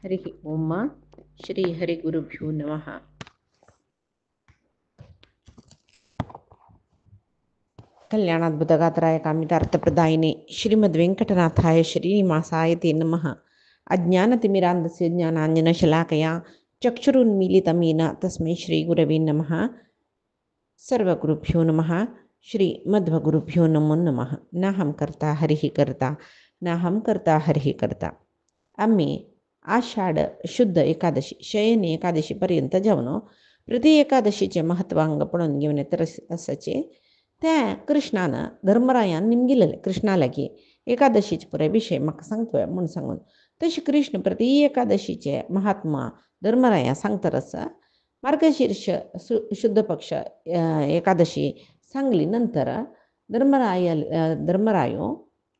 हरिः ओम श्रीहरिगुरुभ्यो नमः। कल्याणाद्भुतगात्राय कामितार्थप्रदायिने श्रीमद्वेङ्कटनाथाय श्रीनिवासाय ते नमः। अज्ञानतिमिरान्धस्य ज्ञानाञ्जनशलाकया चक्षुरुन्मीलितं येन तस्मै श्रीगुरवे नमः। सर्वगुरुभ्यो नमः। श्रीमध्वगुरुभ्यो नमो नमः. नाहं कर्ता हरिः कर्ता, नाहं कर्ता हरिः कर्ता. आम्ही आषाढ शुद्ध एकादशी शयनी एकादशीपर्यंत जाऊन प्रति एकादशीचे महत्वांग पडून घेऊन येत असायचे. त्या कृष्णानं धर्मरायान निमगिलेले कृष्णालागी एकादशीचे पुरे विषय म्हाका सांगतोय म्हणून सांगून तशी कृष्ण प्रति एकादशीचे महात्मा धर्मराया सांगतारच. मार्गशीर्ष शुद्ध पक्ष एकादशी सांगली नंतर धर्मरायो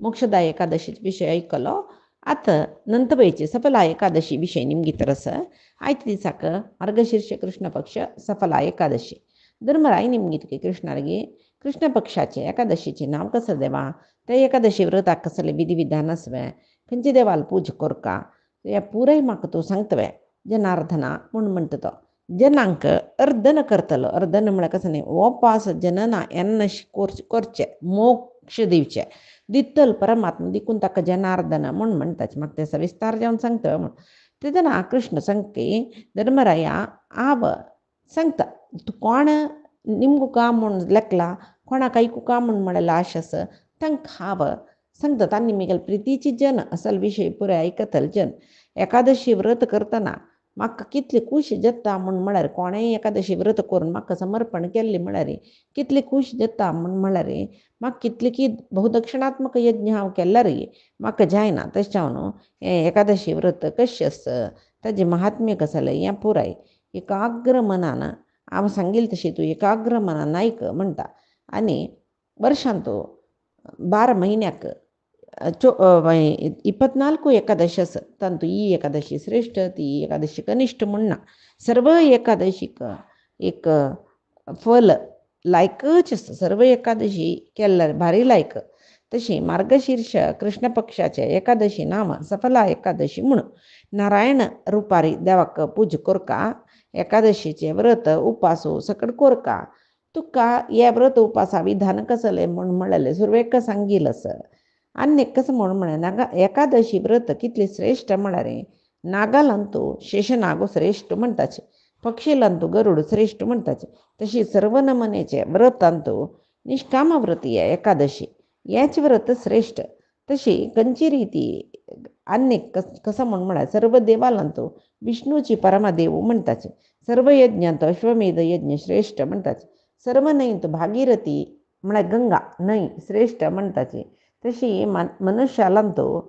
मोक्षदा एकादशीचे विषय ऐकलो. आता नंतबईचे सफला एकादशी विषय निमगितरस आयत दिसाक मार्गशीर्ष कृष्ण पक्ष सफला एकादशी धर्मराय निमगित की कृष्ण पक्षाचे एकादशीचे नाव कसं देवा, त्या एकादशी व्रताक कसले विधिविधान असवे, खंयचे देवाल पूज करका या पुराय म्हाका तूं सांगतवे. जनार्दना म्हणून म्हणटा तो जनांक अर्धन करतलो. अर्धन म्हळ्यार कसं न्ही, ओपास जनना एन्न करचे मोक्ष दिवचे दित्तल परमात्मा दिकून ताका जनार्दन म्हणून म्हणटाच. म्हाका ते सविस्तार जावन सांगता म्हणून तेदना कृष्ण सांगते धर्मराया आव सांगता तू कोण निमगू का म्हणून लेखला, कोणाक ऐकू का म्हणून म्हळेला आशस तांक हाव सांगता. तांणी मिगल प्रितीची जन असल विषय पुरे ऐकतल जन. एकादशी व्रत करतना म्हाका कितली खूश जाता म्हणून म्हळ्यार कोणेय एकादशी व्रत करून म्हाका समर्पण केल्ली म्हळ्यार कितली खूश जाता म्हणून म्हळ्यार म्हाका कितली की बहुदक्षिणात्मक यज्ञ हांव केल्यार म्हाका जायना. तशें एकादशी व्रत कशें आसता, ताजें महात्म्य कसं जालें हें पुराय एकाग्र मनान हांव सांगिल्लें तशी तूं एकाग्र मनान आयक म्हणटा. आनी वर्षांत तूं 12 म्हयन्याक 24 एकादशी आसा. तातूंत ही एकादशी श्रेष्ठ, ती एकादशी कनिष्ठ म्हूण ना. सर्व एकादशीक एक फल लायकच आसता. सर्व एकादशी केल्यार भारी लायक. तशी मार्गशीर्ष कृष्ण पक्षाचे एकादशी नाम सफला एकादशी म्हणून. नारायण रुपारी देवाक पूज करका एकादशीचे व्रत उपासो सकड करका. तुका हे व्रत उपासा विधान कसले म्हणून म्हळेलें सुरवेक सांगिल आसा. आनी कसं म्हणून म्हळें एकादशी व्रत कितली श्रेष्ठ म्हळ्यार नागालंतू शेषनागो श्रेष्ठ म्हणटाचे, पक्षीलंतू गरुड श्रेष्ठ म्हणटाचे. तशी सर्व नमनेचे व्रतांतू निष्काम व्रत हे एकादशी हेच व्रत श्रेष्ठ. तशी खंयची रीती आनी कसं म्हणून म्हळ्यार सर्व देवालंतू विष्णूची परमदेव म्हणटाचे. सर्व यज्ञांत अश्वमेध यज्ञ श्रेष्ठ म्हणटाचे. सर्व न्हंयत भागीरथी म्हळ्यार गंगा न्हंय श्रेष्ठ म्हणटाची. तशी मनुष्यालांतू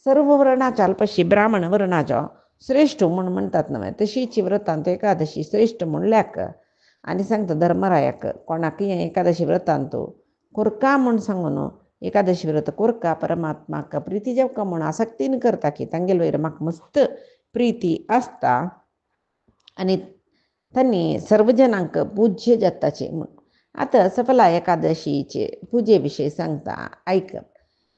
सर्व वर्णाच्या अल्पशी ब्राह्मण वर्णाच्या श्रेष्ठ म्हणून म्हणटात न्हय. तशीची व्रतांत एकादशी श्रेष्ठ म्हणल्याक आनी सांगता धर्मरायाक कोणाकय एकादशी व्रतांत करका म्हूण सांगून एकादशी व्रत करका परमात्माक प्रिती जावका म्हूण आसक्तीन करता की तांगेल वयर म्हाका मस्त प्रिती आसता आनी तांणी सर्व जनांक पूज्य जाताचे म्हूण. आतां सफला एकादशीचे पुजे विशय सांगता ऐक.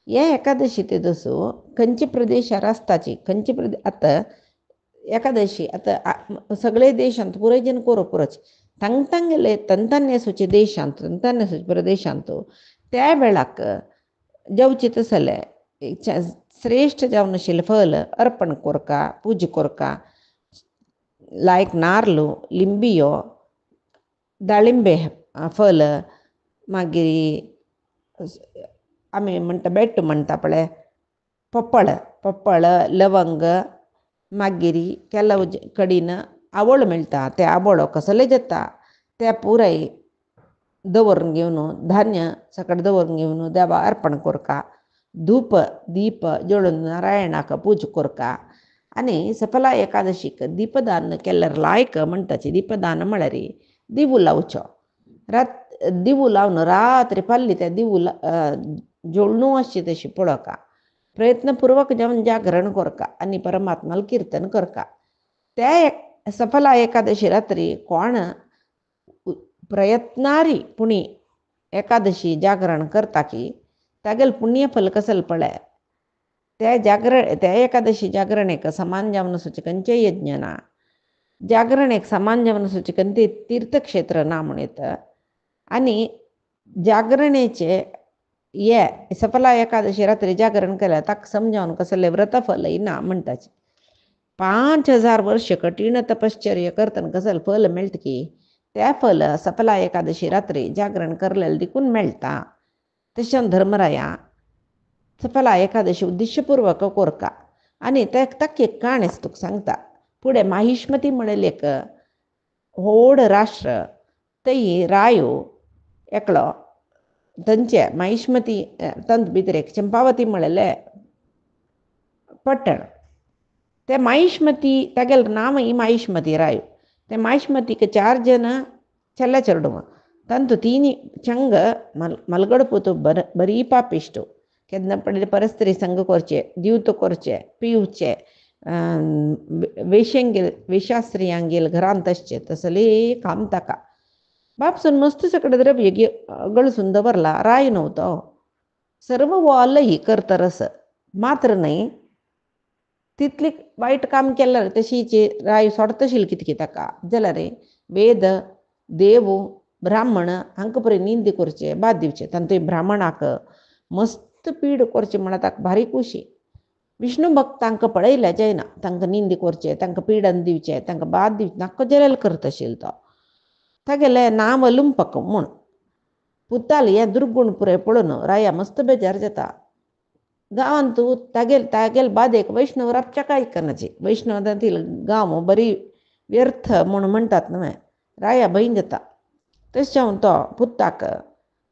हे एकादशी ते दसो खंयचे प्रदेशार आसताची खंयचे आतां एकादशी आतां सगळे देशांत पुराय जन पुरोच तांगेले तंतान्यसूचे देशांत तंतान्यसूचे प्रदेशांत त्या वेळाक जेवचे तसले श्रेष्ठ जावन आशिल्लें फल अर्पण करका पूज करका. लायक नारलो लिंबियो दाळिंबे फल मागीर आमी म्हणटा बेट्ट म्हणटा पळय पप्पळ लवंग मागीर केलो कडीन आवळ मेळटा ते आवळो कसले जाता ते पुराय दवरून घेवन धान्य सकट दवरून घेवन देवा अर्पण करका. धूप दीप जळोवन नारायणाक पूज करका. आनी सफला एकादशीक दीपदान केल्यार लायक म्हणटाची. दीपदान म्हळ्यार दिवो लावचो. दिवो लावन रात्री पाल्ली त्या दिवो जळनू अशी तशी पळोवका. प्रयत्नपूर्वक जावन जागरण करका आनी परमात्माल कीर्तन करका. त्या सफला एकादशी रात्री कोण प्रयत्नारी पुणी एकादशी जागरण करता की तागेल पुण्यफल कसले पळय त्या एकादशी जागरण एक समान जावन सूचकंचे यज्ञ ना जागरण एक समान जावन सूचकन ते तीर्थक्षेत्र ना म्हणून येतं आणि जागरणेचे ये सफला एकादशी रात्री जागरण केलं ताक समजावून कसले व्रतफलही ना म्हणताच 5000 वर्ष कठीण तपश्चर्य करताना कसलं फल मिळत की त्या फल सफला एकादशी रात्री जागरण करलेलं दिकून मिळता तशा धर्मराया सफला एकादशी उद्देशपूर्वक कोरका आणि त्या ताक एक काणेच तुक सांगता पुढे माहिष्मती म्हणेल एक होड राष्ट्र तई रायो एकलो ತಂಚೆ ಮಹಿಷ್ಮತಿ ತಂದು ಬಿದ್ದರೆ ಚಂಪಾವತಿ ಮಳೆಲೆ ಪಟ್ಟಣ ते माहिष्मती तागेल नाम ही माहिष्मती रायो ते माहिष्मतीक 4 जन चल्ला चरडुम तंतु तीनी चंग मलगडपुतो बरी पापिष्टो केदना पडले परस्त्री संग कोरचे दिवतो कोरचे पिवचे वेशास्त्रियांगेल घरांतसचे तसले काम ताका बापसून मस्त सकडे द्रव्य गळसून दवरला राय नव्हतं सर्व वालही करतरस मात्र नाही तिथली वाईट काम केलं तशीचे राय सोडतशील कितकी ताका जाल्यार रे वेद देव ब्राह्मण हांकां परी निंदी करचे बाद दिवचे तांतूय ब्राह्मणाक मस्त पीड करचे म्हणा ताका भारी खुशी विष्णू भक्तांक पळयल्या जायना तांकां निंदी करचे तांकां पिडन दिवचे तांकां बाद दिवचे नाका जलेल करतशील तो तागेले नाम लुंपक म्हूण पुताल हे दुर्गुण पुरे पळोवन राया मस्त बेजार जाता गांवांत तागेल बादेक वैष्णव राबच्या काय करनाची वैष्णवांतील गांव बरी व्यर्थ म्हूण म्हणटात न्हय राया भंय जाता तशें जावन तो पुताक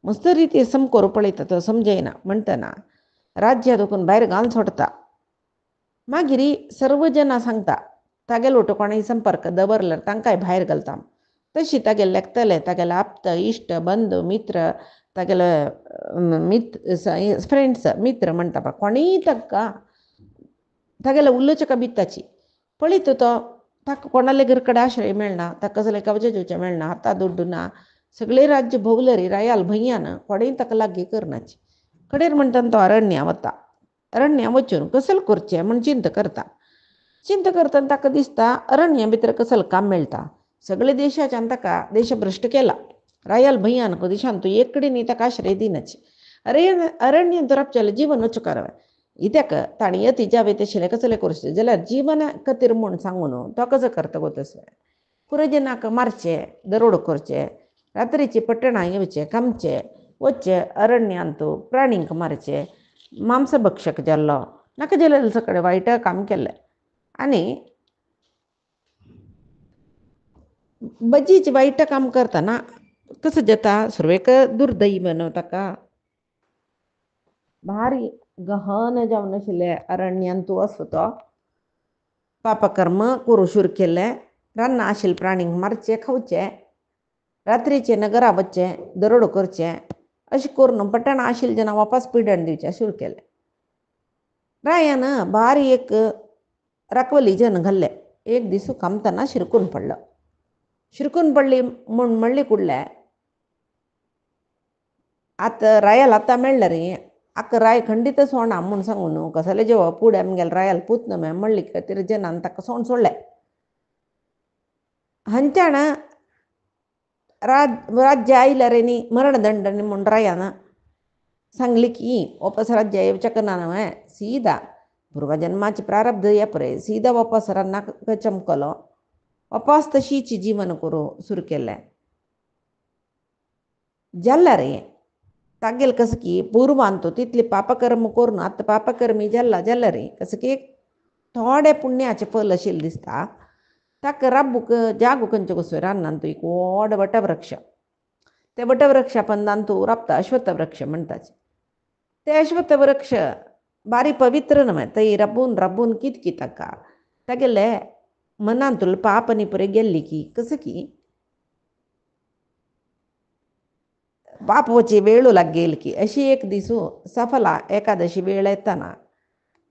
मस्त रिती समकोर पळयता तो समजयना म्हणटना राज्य दुखून भायर घालून सोडता मागीर सर्व जना सांगता तागेलो कोणाय संपर्क दवरल्यार तांकांय भायर घालता तशी तागेले लेखतले तागेले आप्त इश्ट बंधू मित्र तागेले फ्रेंड्स मित्र म्हणटा पळय कोणीय ताका तागेले उलोचका बित्ताची पळयत तो ताका कोणाले घर कडेन आश्रय मेळना ताका कसले कवचे जेवचे मेळना हाता दुड्डू ना सगळे राज्य भोंवले रे रायाल भंयान कोणेय ताका लागीं करनाची कडेर म्हणटा तो अरण्या वता अरण्या वचून कसल करचें म्हूण चिंत करतना ताका दिसता अरण्या भितर कसल काम मेळटा सगळे देशाच्यान ताका देशभ्रश्ट केला रायाल भंयान दिशान तूं एक कडेन ताका आश्रय दिनाची अरण्यांत राबचेलें जीवन वचूकार इत्याक ताणी यती जावे तशें कसले करचे जाल्यार जीवना खातीर म्हूण सांगून तो कसो करता गो तसलें पुरजनाक मारचे दरोड करचे रात्रीची पट्टणां येवचे कामचे वचचे अरण्यांत प्राणींक मारचे मांसभक्षक जाल्लो नाका जाल्यार सगळें वायट काम केलें आनी बजीच वाईट काम करतना कसं जाता सर्वेक दुर्दैव न्हू ताका भारी गहन जावन आशिल्ले अरण्यांत तूं वचो तो पापकर्म करूं सुरू केलें रानां आशिल्ले प्राणींक मारचे खावचे रात्रीचे नगरा वचचे दरोड करचे अशें करून पट्टणां आशिल्ले जना वापस पिडण दिवचें सुरू केलें रायान भारी एक राखवली जन घाल्ले एक दीस कामतना शिरकून पडली म्हूण म्हणली कुडले आतां रायाल आतां मेळ्ळें रे आका राय खंडीतच होणा म्हूण सांगून न्हू कसले जेव फुडें आमगेले रायाल पूत न्हय म्हणली खातीर जनान ताका सोडलें हांच्यान राज्य आयल्यार न्ही मरणदंड न्ही म्हूण रायान सांगली की वापस राज्य येवचें ना न्हय सीदा पूर्वजन्माचे प्रारब्ध ये पळय सीदा वापस रानाक चमकलो वापस तशीच जीवन करूं सुरू केलें जाल्यार तागेल कसं की पूर्वांत तितली पापकर्म करून आतां पापकर्मी जाल्यार कसं की थोडे पुण्याचें फल आशिल्लें दिसता ताका राबूक जागो खंयचो कसो रानांत एक व्हड वटवृक्ष ते वटवृक्षा पंदान तूं राबता अश्वत्थ वृक्ष म्हणटाचे ते अश्वत्थ वृक्ष बारी पवित्र न्हय थंय राबून कितकी ताका तागेले मनांतूल पाप आनी पुरे गेल्ली की कसं की पाप वची वेळू लागेल की अशी एक दिसू सफला एकादशी वेळ येतना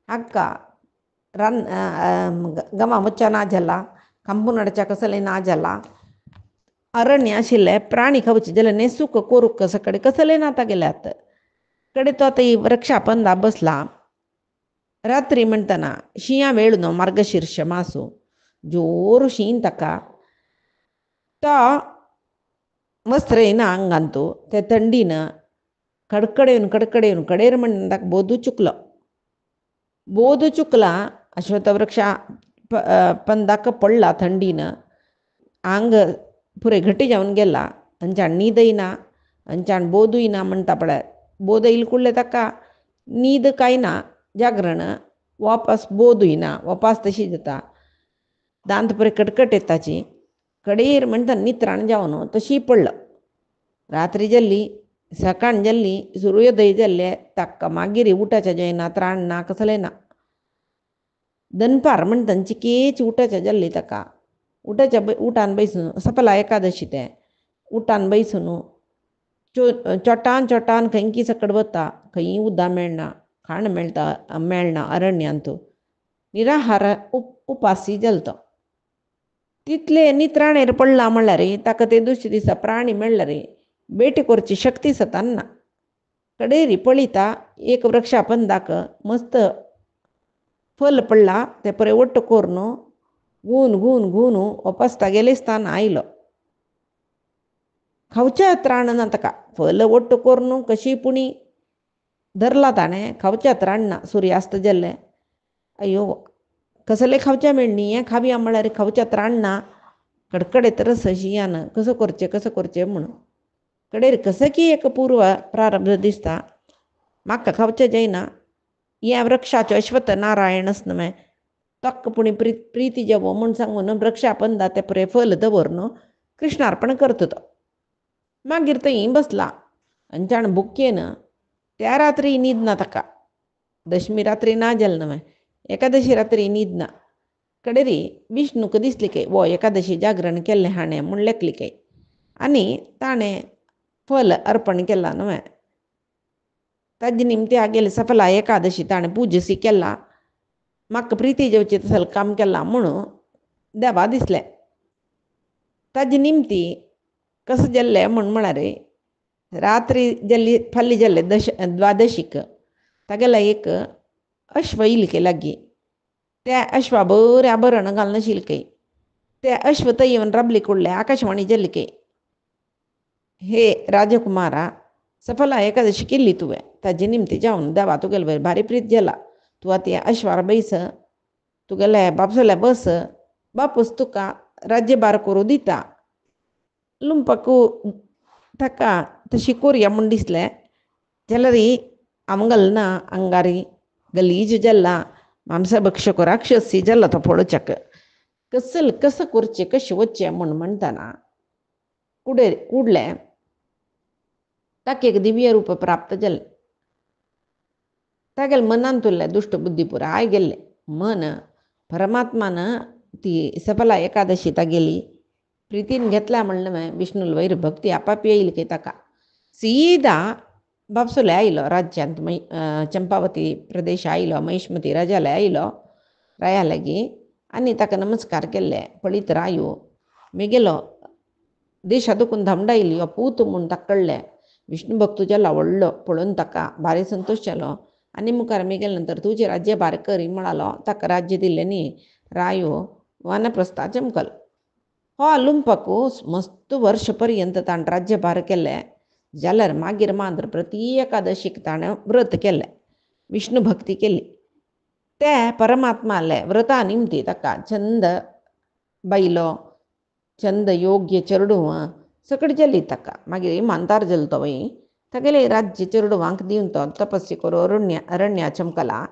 हाका गमा वच्चा ना जाला कंपू नडच्या कसले ना जाला अरण्य आशिल्ले प्राणी खावचे जाल्यार नेसूक कोरूक कडेन कसले ना तागेले आतां कडे तो आतां वृक्षा पंदा बसला रात्री म्हणटना शिंया वेळ न्हू मार्गशीर्ष मासू जोर शीं ताका तो वस्त्र येना आंगान तू ते थंडीन कडकडेन कडेर म्हणून ताका बोदू चुकलो. बोध चुकला अश्वत्थवृक्षा पंदाक पडला थंडीन आंग पुरे घटी जावन गेला अंचाण न्हीद येना अंचाण बोध येना म्हणटा पळय. बोध येयले कुडले ताका न्हीद कांय ना जागरण वापस बोध येना वापस तशी जाता दांत पुरे कडकट येताची कडेर म्हणटा नित्राण जावन तशी पडलो. रात्री जाल्ली सकाळ जाल्ली सूर्योदय जाल्ले ताका मागीर उठाचे जायना त्राण ना कसलें ना. दनपार म्हणटा चिकेच उठाचे जाल्ली ताका उठान बैसून सफला एकादशी ते उठान बैसून चोटान खंयकी सकड वता खंय उदक मेळना खाण मेळना अरण्यांत निराहार उपासी जालो. तितले नित्राणेर पडला म्हणल्यार ताका ते दुसरे दिसा प्राणी मेळ्ळा रे बेटी करची शक्ती सताना. कडेरी पळयता एक वृक्षापंदाक मस्त फल पडला ते परे ಒಟ್ಟು कोरून घून वापस तागेलेस्तान आयलो. खावच्या त्राण ना ताका फल ಒಟ್ಟು कोरून कशी पुणी धरला ताणें खावच्या त्राण ना. सूर्यास्त जाल्ले अयो कसले खावच्या मेळणी हें खावया म्हळ्यार खावच्या त्राण ना कडकडे रस शिंयान कसो करचें म्हणून कडेर कसं की एक पूर्व प्रारब्ध दिसता म्हाका खावचें जायना हें वृक्षाचो अश्वत्थ नारायणच न्हय तक्क पुणी प्रीती जेवो म्हूण सांगून वृक्षापंदा ते परे फल दवरून कृष्णार्पण करता तो. मागीर थंय बसला अंचाण बुक्केन त्या रात्री न्हीद ना ताका. दशमी रात्री ना जालें न्हय एकादशी रात्री न्हीद ना. कडेरी विष्णूक दिसली काय वो एकादशी जागरण केल्लें हाणें म्हूण लेखली काय आनी ताणें फल अर्पण केला न्हय. ताजे निमते आगेले सफला एकादशी ताणें पुजसी केला म्हाका प्रिती जेवची तसलें काम केलां म्हणून देवा दिसलें. ताजे निमती कसं जाल्लें म्हळ्यार रात्री जाल्ली फाल्ली जाल्ले द्वादशीक तागेलो एक अश्व येयले लागीं त्या अश्वा बरें आभरण घालून आशिल्ले ते अश्व थंय येवन राबले कुडले आकाशवाणी जाल्ली काय हे राजकुमारा सफला एकादशी केल्ली तुवें ताजे निमती जावन देवा तुगेले भारी प्रीत जाला. तूं आतां अश्वार बैस तुगेले बापसले बस बापूस तुका राज्यभार करूं दिता. लुंपकू ताका तशी कोरया म्हूण दिसलें जाल्यार आमगल ना आंगारी गलीज जाल्ला मांसभक्षक राक्षसी जाल्लो तो पळोवच्याक कसं करचें कशें वचचें म्हूण म्हणटाना कुडलें ताका एक दिव्य रूप प्राप्त जालें. तागेले मनान तुरलें दुश्ट बुद्धी पुराय गेल्लें मन परमात्मान ती सफला एकादशी तागेली प्रितीन घेतल्या म्हणलें विष्णू वयर भक्ती आपाप येयली काय ताका सीदा बापसले आयलो राज्यांत चंपावती प्रदेश आयलो महिष्मती राजाले आयलो राया लागीं आनी ताका नमस्कार केल्ले पळीत रायो मेगेलो देशा दुखून धामडायली अपूत म्हूण ताका कळ्ळें. विष्णू भक्त जालो व्हडलो पळोवन ताका भारी संतोश जालो आनी मुखार मेगेले नंतर तुजें राज्य भार कर म्हणालो. ताका राज्य दिल्लें न्ही रायो वानप्रस्था चमकलो. हो लुंपकू मस्त वर्ष पर्यंत ताणें राज्यभार केलें जाल्यार मागीर मात्र प्रती एकादशीक ताणें व्रत केलें विष्णू भक्ती केली. ते परमात्माले व्रता निमती ताका छंद बायलो छंद योग्य चेडूं सकट जाली ताका. मागीर इमानदार जालो तो तागेले राज्य चेडवांक दिवन तो तपस्या करून अरण्या चमकला.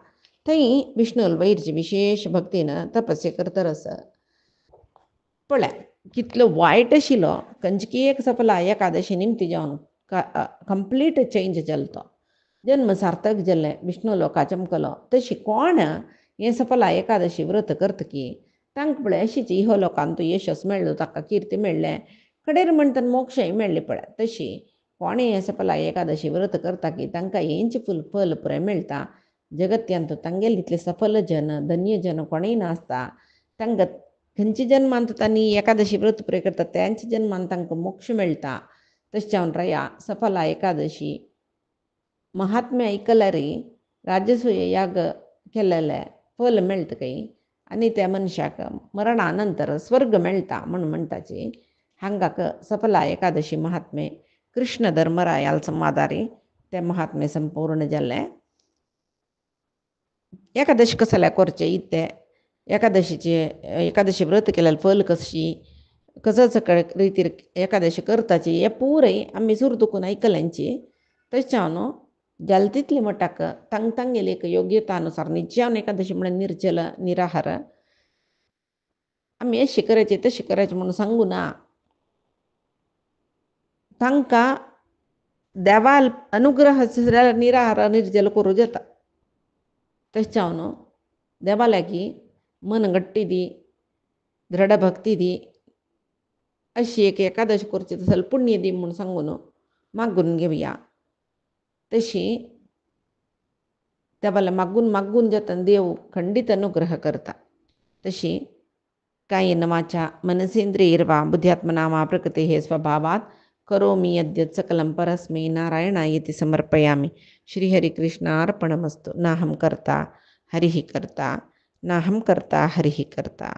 थंय विष्णू वैरची विशेष भक्तीन तपस्या करतरस पळय कितलो वायट आशिल्लो खंयची एक सफला एकादशी निमती जावन कंप्लीट चेंज जालो तो जन्म सार्थक जाल्लें विष्णू लोका चमकलो. तशी कोण हें सफला एकादशी व्रत करतकी तांकां पळय अशीच इहो लोकांत यशस मेळ्ळो ताका किर्ती मेळ्ळें कडेर म्हणटा मोक्षय मेळ्ळें पळय. तशी कोणें हें सफला एकादशी व्रत करता की तांकां हेंच फल पुराय मेळटा. जगत्यांत तांगेले इतले सफल जन धन्य जन कोणेय नासता. तांकां खंयच्या जन्मांत तांणी एकादशी व्रत पुराय करता त्यांच्या जन्मान तांकां मोक्ष मेळटा. तशें जावन राया सफला एकादशी महात्म्य ऐकल्यार राजसूय याग केलेलं फल मेळतं काही आणि त्या मनशाक मरणानंतर स्वर्ग मेळटा म्हणून म्हणटाची हांगाक सफला एकादशी महात्मे कृष्ण धर्मरायाल संवादारी ते महात्मे संपूर्ण जाल्ले एकादशी कसल्या करचे इत्ते एकादशी व्रत केल्याल फल कसं रितीर एकादशी करताची हे पुरय आम्ही सुरतुकून ऐकल्यांची त्याच्यानं जाल तितले मटाक तांग एक योग्यतानुसार निज्यान एकादशी म्हणून निर्जल निराहार आम्ही अशी करायचे तशी करायची म्हणून सांगू ना तांकां देवाल अनुग्रह निराहार निर्जल करू जाता त्याच्यानं देवालागी मनगट्टी दी दृढ भक्ती दी अशी एक एकादशी करची तसल पुण्य दी म्हणून सांगून मागून घेऊया तशी देवाला मागून जाताना देव खंडित अनुग्रह करता तशी कायेन वाचा मनसेंद्रियर्वा बुद्ध्यात्मना प्रकृते हे स्वभावात करोमि यद्यत् सकलं परस्मै नारायणायेति समर्पयामि. श्रीहरिकृष्णार्पणमस्तु. नाहं कर्ता हरिः कर्ता नाहं कर्ता हरिः कर्ता.